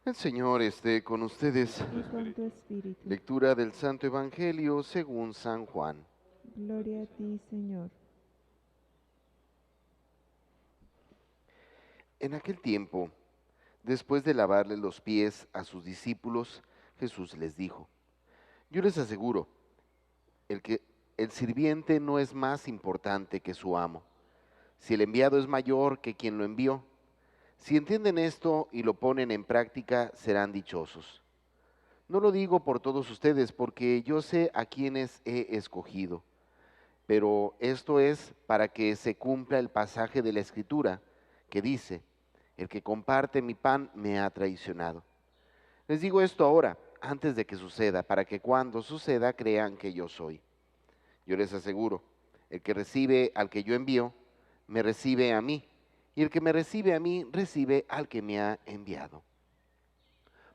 El Señor esté con ustedes. y con tu espíritu. Lectura del Santo Evangelio según San Juan. Gloria a ti, Señor. En aquel tiempo, después de lavarle los pies a sus discípulos, Jesús les dijo: Yo les aseguro, el sirviente no es más importante que su amo, si el enviado es mayor que quien lo envió. Si entienden esto y lo ponen en práctica, serán dichosos. No lo digo por todos ustedes, porque yo sé a quienes he escogido, pero esto es para que se cumpla el pasaje de la Escritura que dice: el que comparte mi pan me ha traicionado. Les digo esto ahora, antes de que suceda, para que cuando suceda crean que yo soy. Yo les aseguro, el que recibe al que yo envío, me recibe a mí, y el que me recibe a mí, recibe al que me ha enviado.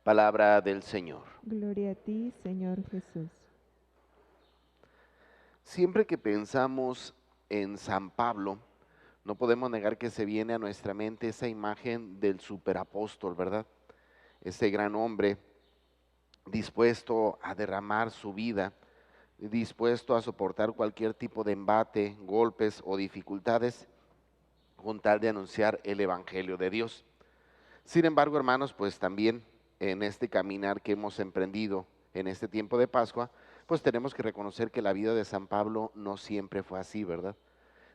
Palabra del Señor. Gloria a ti, Señor Jesús. Siempre que pensamos en San Pablo, no podemos negar que se viene a nuestra mente esa imagen del superapóstol, ¿verdad? Ese gran hombre dispuesto a derramar su vida, dispuesto a soportar cualquier tipo de embate, golpes o dificultades con tal de anunciar el Evangelio de Dios. Sin embargo, hermanos, pues también en este caminar que hemos emprendido en este tiempo de Pascua, pues tenemos que reconocer que la vida de San Pablo no siempre fue así, ¿verdad?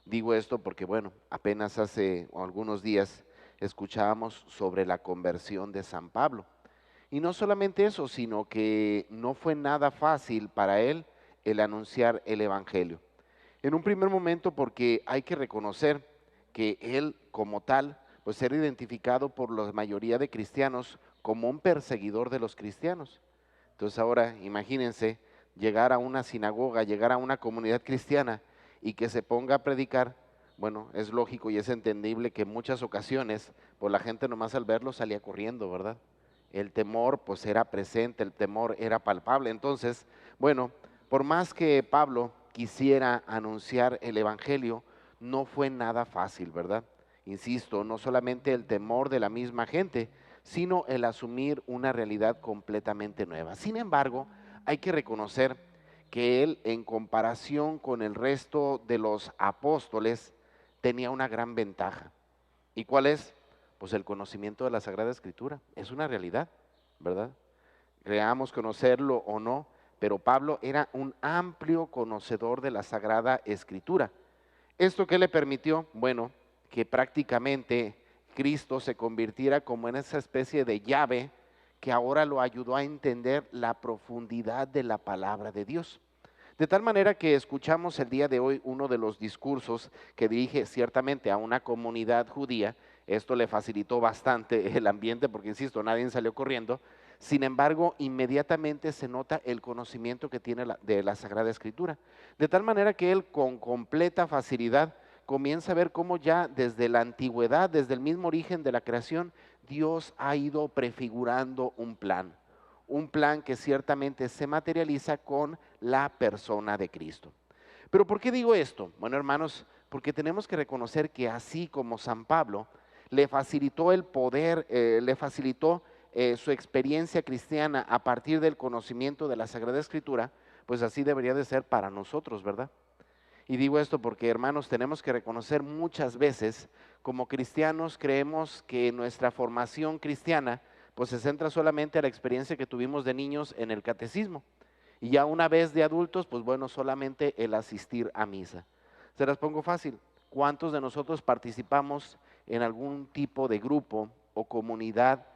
Digo esto porque, bueno, apenas hace algunos días escuchábamos sobre la conversión de San Pablo. Y no solamente eso, sino que no fue nada fácil para él el anunciar el Evangelio. En un primer momento porque hay que reconocer que él como tal, pues era identificado por la mayoría de cristianos como un perseguidor de los cristianos. Entonces ahora imagínense llegar a una sinagoga, llegar a una comunidad cristiana y que se ponga a predicar. Bueno, es lógico y es entendible que en muchas ocasiones, pues la gente nomás al verlo salía corriendo, ¿verdad? El temor pues era presente, el temor era palpable. Entonces, bueno, por más que Pablo quisiera anunciar el Evangelio, no fue nada fácil, ¿verdad? Insisto, no solamente el temor de la misma gente, sino el asumir una realidad completamente nueva. Sin embargo, hay que reconocer que él, en comparación con el resto de los apóstoles, tenía una gran ventaja. ¿Y cuál es? Pues el conocimiento de la Sagrada Escritura. Es una realidad, ¿verdad? Creamos conocerlo o no, pero Pablo era un amplio conocedor de la Sagrada Escritura. ¿Esto qué le permitió? Bueno, que prácticamente Cristo se convirtiera como en esa especie de llave que ahora lo ayudó a entender la profundidad de la palabra de Dios. De tal manera que escuchamos el día de hoy uno de los discursos que dirige ciertamente a una comunidad judía. Esto le facilitó bastante el ambiente porque, insisto, nadie salió corriendo. Sin embargo, inmediatamente se nota el conocimiento que tiene de la Sagrada Escritura. De tal manera que él con completa facilidad comienza a ver cómo ya desde la antigüedad, desde el mismo origen de la creación, Dios ha ido prefigurando un plan que ciertamente se materializa con la persona de Cristo. Pero ¿por qué digo esto? Bueno, hermanos, porque tenemos que reconocer que así como San Pablo le facilitó el poder, le facilitó su experiencia cristiana a partir del conocimiento de la Sagrada Escritura, pues así debería de ser para nosotros, ¿verdad? Y digo esto porque, hermanos, tenemos que reconocer muchas veces, como cristianos, creemos que nuestra formación cristiana pues se centra solamente a la experiencia que tuvimos de niños en el catecismo. Y ya una vez de adultos, pues bueno, solamente el asistir a misa. Se las pongo fácil. ¿Cuántos de nosotros participamos en algún tipo de grupo o comunidad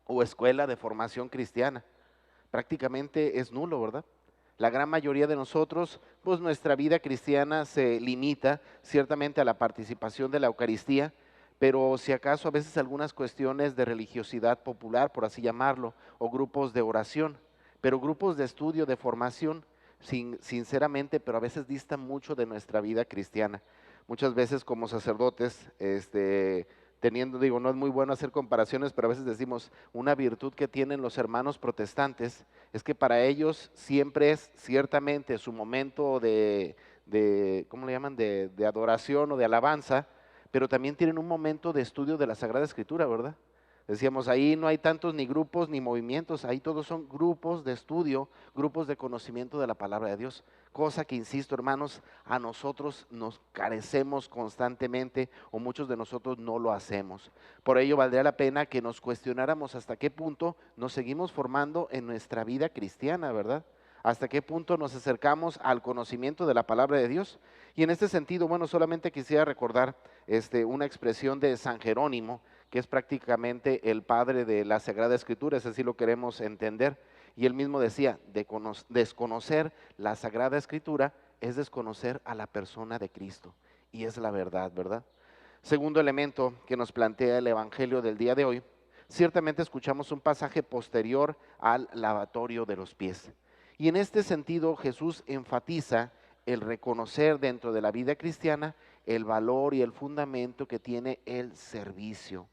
o escuela de formación cristiana? Prácticamente es nulo, ¿verdad? La gran mayoría de nosotros, pues nuestra vida cristiana se limita ciertamente a la participación de la Eucaristía, pero si acaso a veces algunas cuestiones de religiosidad popular, por así llamarlo, o grupos de oración, pero grupos de estudio, de formación, sinceramente, pero a veces distan mucho de nuestra vida cristiana. Muchas veces como sacerdotes, teniendo, digo, no es muy bueno hacer comparaciones, pero a veces decimos, una virtud que tienen los hermanos protestantes es que para ellos siempre es ciertamente su momento de ¿cómo le llaman?, de adoración o de alabanza, pero también tienen un momento de estudio de la Sagrada Escritura, ¿verdad? Decíamos, ahí no hay tantos ni grupos ni movimientos, ahí todos son grupos de estudio, grupos de conocimiento de la palabra de Dios. Cosa que, insisto, hermanos, a nosotros nos carecemos constantemente o muchos de nosotros no lo hacemos. Por ello valdría la pena que nos cuestionáramos hasta qué punto nos seguimos formando en nuestra vida cristiana, ¿verdad? Hasta qué punto nos acercamos al conocimiento de la palabra de Dios. Y en este sentido, bueno, solamente quisiera recordar una expresión de San Jerónimo, que es prácticamente el padre de la Sagrada Escritura, si así lo queremos entender. Y él mismo decía, desconocer la Sagrada Escritura es desconocer a la persona de Cristo. Y es la verdad, ¿verdad? Segundo elemento que nos plantea el Evangelio del día de hoy, ciertamente escuchamos un pasaje posterior al lavatorio de los pies. Y en este sentido Jesús enfatiza el reconocer dentro de la vida cristiana el valor y el fundamento que tiene el servicio.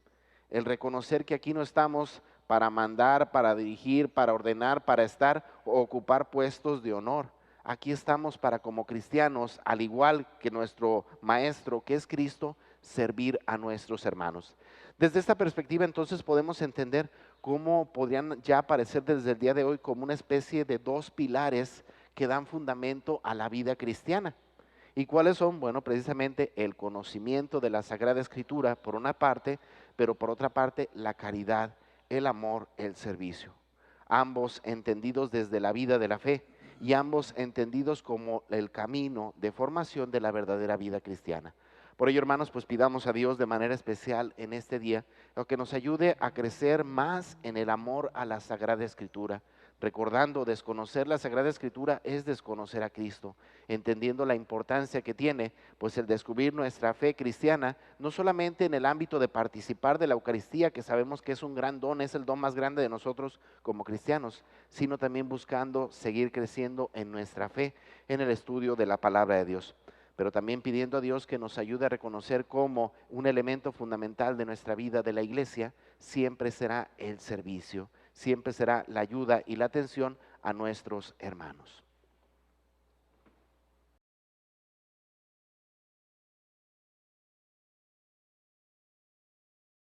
El reconocer que aquí no estamos para mandar, para dirigir, para ordenar, para estar o ocupar puestos de honor. Aquí estamos para, como cristianos, al igual que nuestro Maestro, que es Cristo, servir a nuestros hermanos. Desde esta perspectiva, entonces, podemos entender cómo podrían ya aparecer desde el día de hoy como una especie de dos pilares que dan fundamento a la vida cristiana. ¿Y cuáles son? Bueno, precisamente el conocimiento de la Sagrada Escritura, por una parte, pero por otra parte, la caridad, el amor, el servicio. Ambos entendidos desde la vida de la fe y ambos entendidos como el camino de formación de la verdadera vida cristiana. Por ello, hermanos, pues pidamos a Dios de manera especial en este día que nos ayude a crecer más en el amor a la Sagrada Escritura. Recordando, desconocer la Sagrada Escritura es desconocer a Cristo, entendiendo la importancia que tiene, pues el descubrir nuestra fe cristiana, no solamente en el ámbito de participar de la Eucaristía, que sabemos que es un gran don, es el don más grande de nosotros como cristianos, sino también buscando seguir creciendo en nuestra fe, en el estudio de la palabra de Dios. Pero también pidiendo a Dios que nos ayude a reconocer como un elemento fundamental de nuestra vida de la iglesia siempre será el servicio, siempre será la ayuda y la atención a nuestros hermanos.